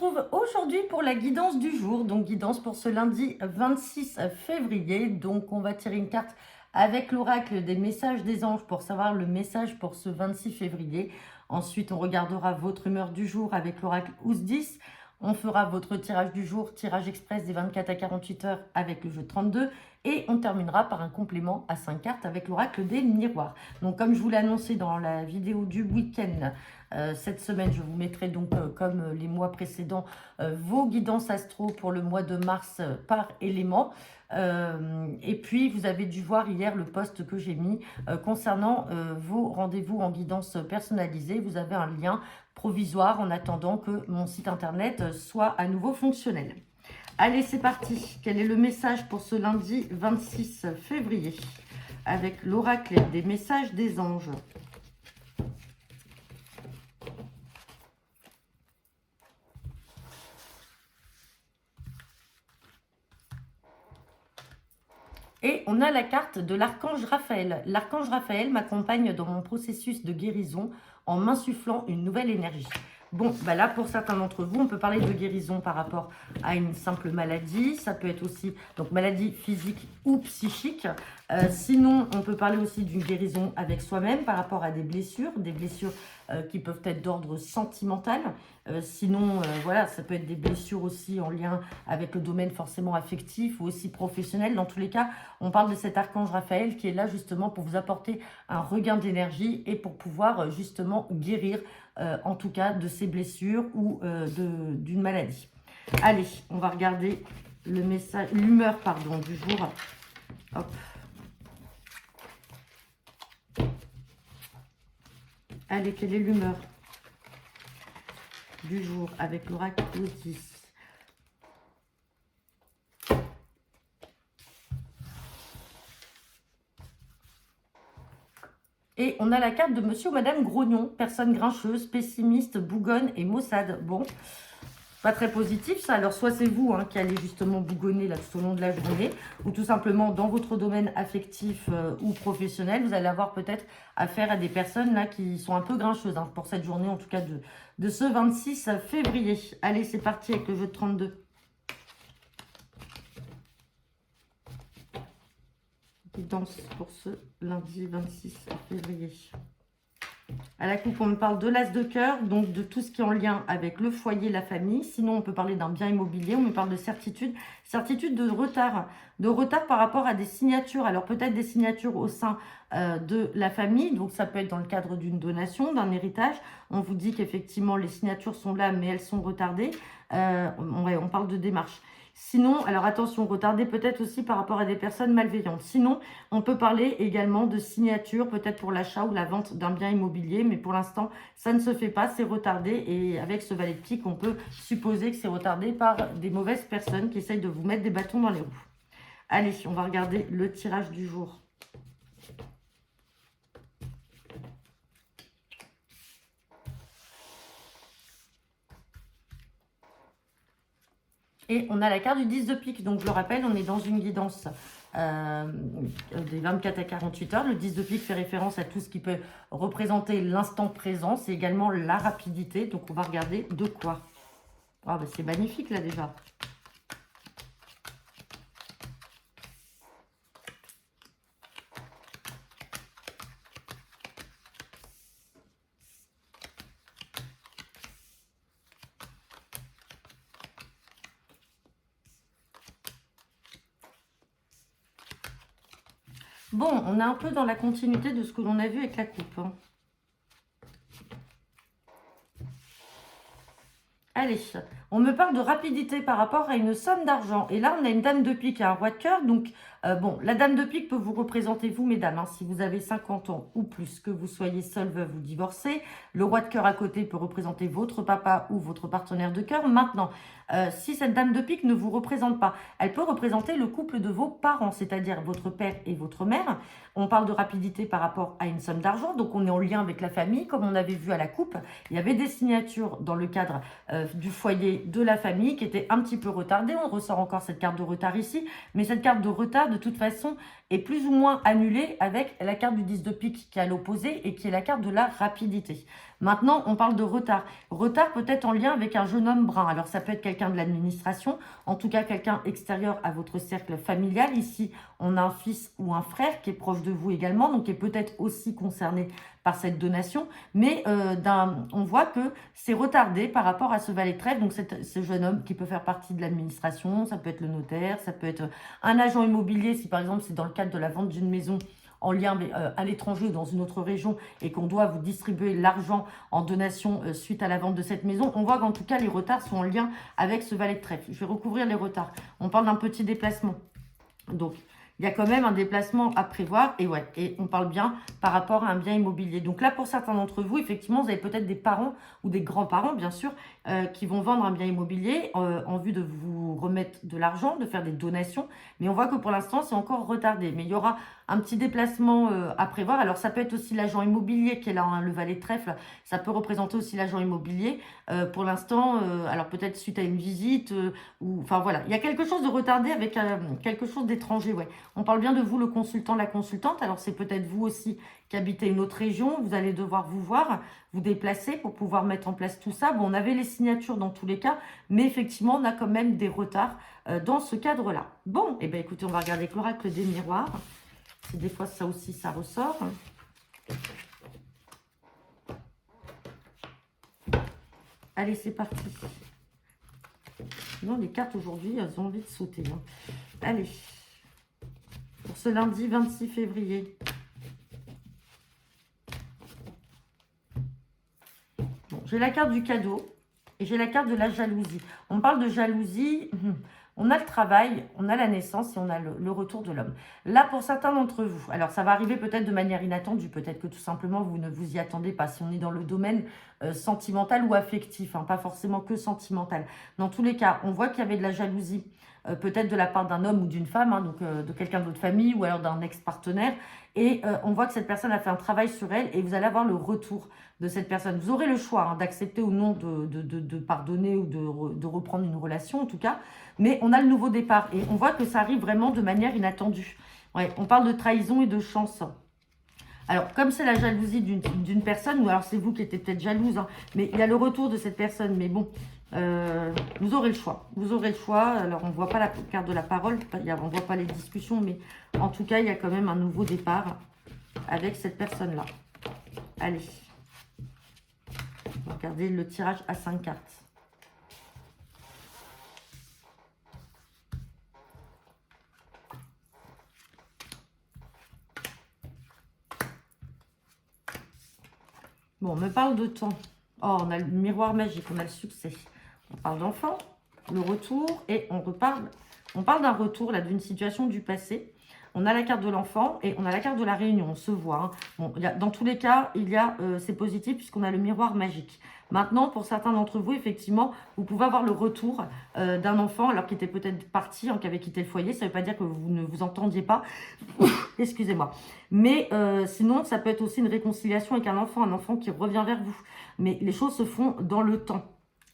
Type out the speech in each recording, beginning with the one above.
retrouve aujourd'hui pour la guidance du jour, donc guidance pour ce lundi 26 février. Donc on va tirer une carte avec l'oracle des messages des anges pour savoir le message pour ce 26 février. Ensuite, on regardera votre humeur du jour avec l'oracle Ous-10. On fera votre tirage du jour, tirage express des 24 à 48 heures avec le jeu 32. Et on terminera par un complément à 5 cartes avec l'oracle des miroirs. Donc comme je vous l'ai annoncé dans la vidéo du week-end, cette semaine, je vous mettrai donc, comme les mois précédents, vos guidances astro pour le mois de mars par élément. Et puis, vous avez dû voir hier le post que j'ai mis concernant vos rendez-vous en guidance personnalisée. Vous avez un lien provisoire en attendant que mon site internet soit à nouveau fonctionnel. Allez, c'est parti. Quel est le message pour ce lundi 26 février avec l'oracle des messages des anges? Et on a la carte de l'archange Raphaël. L'archange Raphaël m'accompagne dans mon processus de guérison en m'insufflant une nouvelle énergie. Bon, bah là, pour certains d'entre vous, on peut parler de guérison par rapport à une simple maladie. Ça peut être aussi donc maladie physique ou psychique. Sinon, on peut parler aussi d'une guérison avec soi-même par rapport à des blessures qui peuvent être d'ordre sentimental. Sinon, voilà, ça peut être des blessures aussi en lien avec le domaine forcément affectif ou aussi professionnel. Dans tous les cas, on parle de cet archange Raphaël qui est là justement pour vous apporter un regain d'énergie et pour pouvoir justement guérir, en tout cas, de ces blessures ou d'une maladie. Allez, on va regarder le message, l'humeur, pardon, du jour. Hop. Allez, quelle est l'humeur du jour avec l'oracle Ous-10? Et on a la carte de monsieur ou madame Grognon, personne grincheuse, pessimiste, bougonne et maussade. Bon, pas très positif ça. Alors soit c'est vous qui allez justement bougonner là tout au long de la journée, ou tout simplement dans votre domaine affectif ou professionnel, vous allez avoir peut-être affaire à des personnes là qui sont un peu grincheuses pour cette journée, en tout cas de ce 26 février. Allez, c'est parti avec le jeu de 32. Guidance pour ce lundi 26 février. À la coupe, on me parle de l'as de cœur, donc de tout ce qui est en lien avec le foyer, la famille. Sinon, on peut parler d'un bien immobilier. On me parle de certitude de retard par rapport à des signatures. Alors, peut-être des signatures au sein de la famille. Donc, ça peut être dans le cadre d'une donation, d'un héritage. On vous dit qu'effectivement, les signatures sont là, mais elles sont retardées. On parle de démarche. Sinon, alors attention, retardé peut-être aussi par rapport à des personnes malveillantes. Sinon, on peut parler également de signature, peut-être pour l'achat ou la vente d'un bien immobilier, mais pour l'instant, ça ne se fait pas, c'est retardé. Et avec ce valet de pique, on peut supposer que c'est retardé par des mauvaises personnes qui essayent de vous mettre des bâtons dans les roues. Allez, on va regarder le tirage du jour. Et on a la carte du 10 de pique. Donc, je le rappelle, on est dans une guidance des 24 à 48 heures. Le 10 de pique fait référence à tout ce qui peut représenter l'instant présent. C'est également la rapidité. Donc, on va regarder de quoi. Ah, bah, c'est magnifique, là, déjà. Bon, on est un peu dans la continuité de ce que l'on a vu avec la coupe. Allez, on me parle de rapidité par rapport à une somme d'argent. Et là, on a une dame de pique et un roi de cœur. Donc, bon, la dame de pique peut vous représenter vous, mesdames, si vous avez 50 ans ou plus, que vous soyez seul, veuve ou divorcé. Le roi de cœur à côté peut représenter votre papa ou votre partenaire de cœur. Maintenant, si cette dame de pique ne vous représente pas, elle peut représenter le couple de vos parents, c'est-à-dire votre père et votre mère. On parle de rapidité par rapport à une somme d'argent. Donc, on est en lien avec la famille. Comme on avait vu à la coupe, il y avait des signatures dans le cadre du foyer de la famille qui était un petit peu retardée. On ressort encore cette carte de retard ici, mais cette carte de retard de toute façon est plus ou moins annulé avec la carte du 10 de pique qui est à l'opposé et qui est la carte de la rapidité. Maintenant, on parle de retard. Retard peut-être en lien avec un jeune homme brun. Alors, ça peut être quelqu'un de l'administration, en tout cas quelqu'un extérieur à votre cercle familial. Ici, on a un fils ou un frère qui est proche de vous également, donc qui est peut-être aussi concerné par cette donation. Mais on voit que c'est retardé par rapport à ce valet de trèfle. Donc, ce jeune homme qui peut faire partie de l'administration, ça peut être le notaire, ça peut être un agent immobilier, si par exemple c'est dans le cadre de la vente d'une maison en lien à l'étranger ou dans une autre région et qu'on doit vous distribuer l'argent en donation suite à la vente de cette maison, on voit qu'en tout cas les retards sont en lien avec ce valet de trèfle. Je vais recouvrir les retards. On parle d'un petit déplacement. Donc, il y a quand même un déplacement à prévoir et ouais, et on parle bien par rapport à un bien immobilier. Donc là, pour certains d'entre vous, effectivement, vous avez peut-être des parents ou des grands-parents, bien sûr, qui vont vendre un bien immobilier en vue de vous remettre de l'argent, de faire des donations. Mais on voit que pour l'instant, c'est encore retardé. Mais il y aura un petit déplacement à prévoir. Alors, ça peut être aussi l'agent immobilier qui est là, hein, le valet de trèfle. Ça peut représenter aussi l'agent immobilier. Pour l'instant, alors peut-être suite à une visite, ou enfin voilà, il y a quelque chose de retardé avec quelque chose d'étranger, ouais. On parle bien de vous, le consultant, la consultante. Alors, c'est peut-être vous aussi qui habitez une autre région. Vous allez devoir vous voir, vous déplacer pour pouvoir mettre en place tout ça. Bon, on avait les signatures dans tous les cas, mais effectivement, on a quand même des retards dans ce cadre-là. Bon, et bien écoutez, on va regarder avec l'oracle des miroirs. C'est des fois, ça aussi, ça ressort. Allez, c'est parti. Non, les cartes aujourd'hui, elles ont envie de sauter. Hein. Allez. Pour ce lundi 26 février. Bon, j'ai la carte du cadeau et j'ai la carte de la jalousie. On parle de jalousie, on a le travail, on a la naissance et on a le retour de l'homme. Là, pour certains d'entre vous, alors ça va arriver peut-être de manière inattendue, peut-être que tout simplement vous ne vous y attendez pas, si on est dans le domaine sentimental ou affectif, hein, pas forcément que sentimental. Dans tous les cas, on voit qu'il y avait de la jalousie, peut-être de la part d'un homme ou d'une femme, hein, donc de quelqu'un de votre famille ou alors d'un ex-partenaire. Et on voit que cette personne a fait un travail sur elle et vous allez avoir le retour de cette personne. Vous aurez le choix hein, d'accepter ou non de pardonner ou de reprendre une relation en tout cas. Mais on a le nouveau départ et on voit que ça arrive vraiment de manière inattendue. Ouais, on parle de trahison et de chance. Alors, comme c'est la jalousie d'une personne, ou alors c'est vous qui étiez peut-être jalouse, hein, mais il y a le retour de cette personne. Mais bon, vous aurez le choix. Vous aurez le choix. Alors, on ne voit pas la carte de la parole, on ne voit pas les discussions, mais en tout cas, il y a quand même un nouveau départ avec cette personne-là. Allez. Regardez le tirage à 5 cartes. Bon, on me parle de temps. Oh, on a le miroir magique, on a le succès. On parle d'enfant, le retour, et on parle d'un retour, là, d'une situation du passé. On a la carte de l'enfant et on a la carte de la réunion, on se voit. Hein. Bon, dans tous les cas, c'est positif puisqu'on a le miroir magique. Maintenant, pour certains d'entre vous, effectivement, vous pouvez avoir le retour d'un enfant alors qu'il était peut-être parti, hein, qui avait quitté le foyer. Ça ne veut pas dire que vous ne vous entendiez pas. Excusez-moi. Mais sinon, ça peut être aussi une réconciliation avec un enfant qui revient vers vous. Mais les choses se font dans le temps.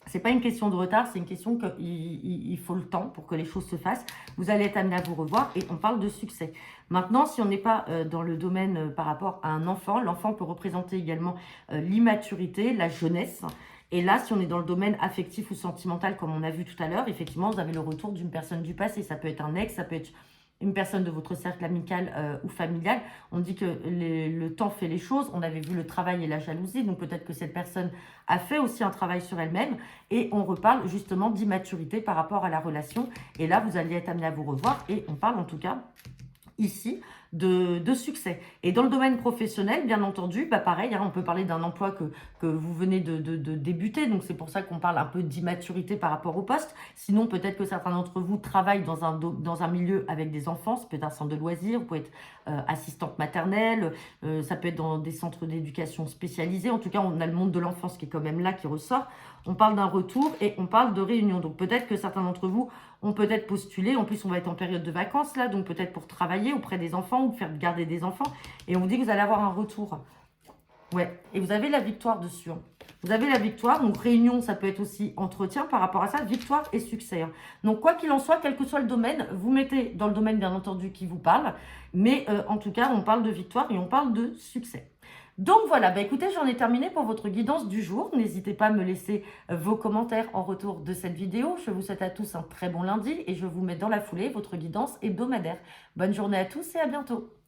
C'est pas une question de retard, c'est une question qu'il faut le temps pour que les choses se fassent. Vous allez être amené à vous revoir et on parle de succès. Maintenant, si on n'est pas dans le domaine par rapport à un enfant, l'enfant peut représenter également l'immaturité, la jeunesse. Et là, si on est dans le domaine affectif ou sentimental, comme on a vu tout à l'heure, effectivement, vous avez le retour d'une personne du passé. Ça peut être un ex, ça peut être une personne de votre cercle amical ou familial. On dit que le temps fait les choses. On avait vu le travail et la jalousie. Donc peut-être que cette personne a fait aussi un travail sur elle-même. Et on reparle justement d'immaturité par rapport à la relation. Et là, vous allez être amené à vous revoir. Et on parle en tout cas ici de succès. Et dans le domaine professionnel, bien entendu, bah pareil, hein, on peut parler d'un emploi que vous venez de débuter, donc c'est pour ça qu'on parle un peu d'immaturité par rapport au poste. Sinon, peut-être que certains d'entre vous travaillent dans un milieu avec des enfants, ça peut être un centre de loisirs, vous pouvez être assistante maternelle, ça peut être dans des centres d'éducation spécialisés. En tout cas, on a le monde de l'enfance qui est quand même là, qui ressort. On parle d'un retour et on parle de réunion. Donc peut-être que certains d'entre vous ont peut-être postulé. En plus, on va être en période de vacances là, donc peut-être pour travailler auprès des enfants ou faire garder des enfants. Et on vous dit que vous allez avoir un retour. Ouais, et vous avez la victoire dessus, hein. Vous avez la victoire, donc réunion, ça peut être aussi entretien par rapport à ça, victoire et succès, hein. Donc quoi qu'il en soit, quel que soit le domaine, vous mettez dans le domaine bien entendu qui vous parle, mais en tout cas, on parle de victoire et on parle de succès. Donc voilà, bah écoutez, j'en ai terminé pour votre guidance du jour. N'hésitez pas à me laisser vos commentaires en retour de cette vidéo. Je vous souhaite à tous un très bon lundi et je vous mets dans la foulée votre guidance hebdomadaire. Bonne journée à tous et à bientôt.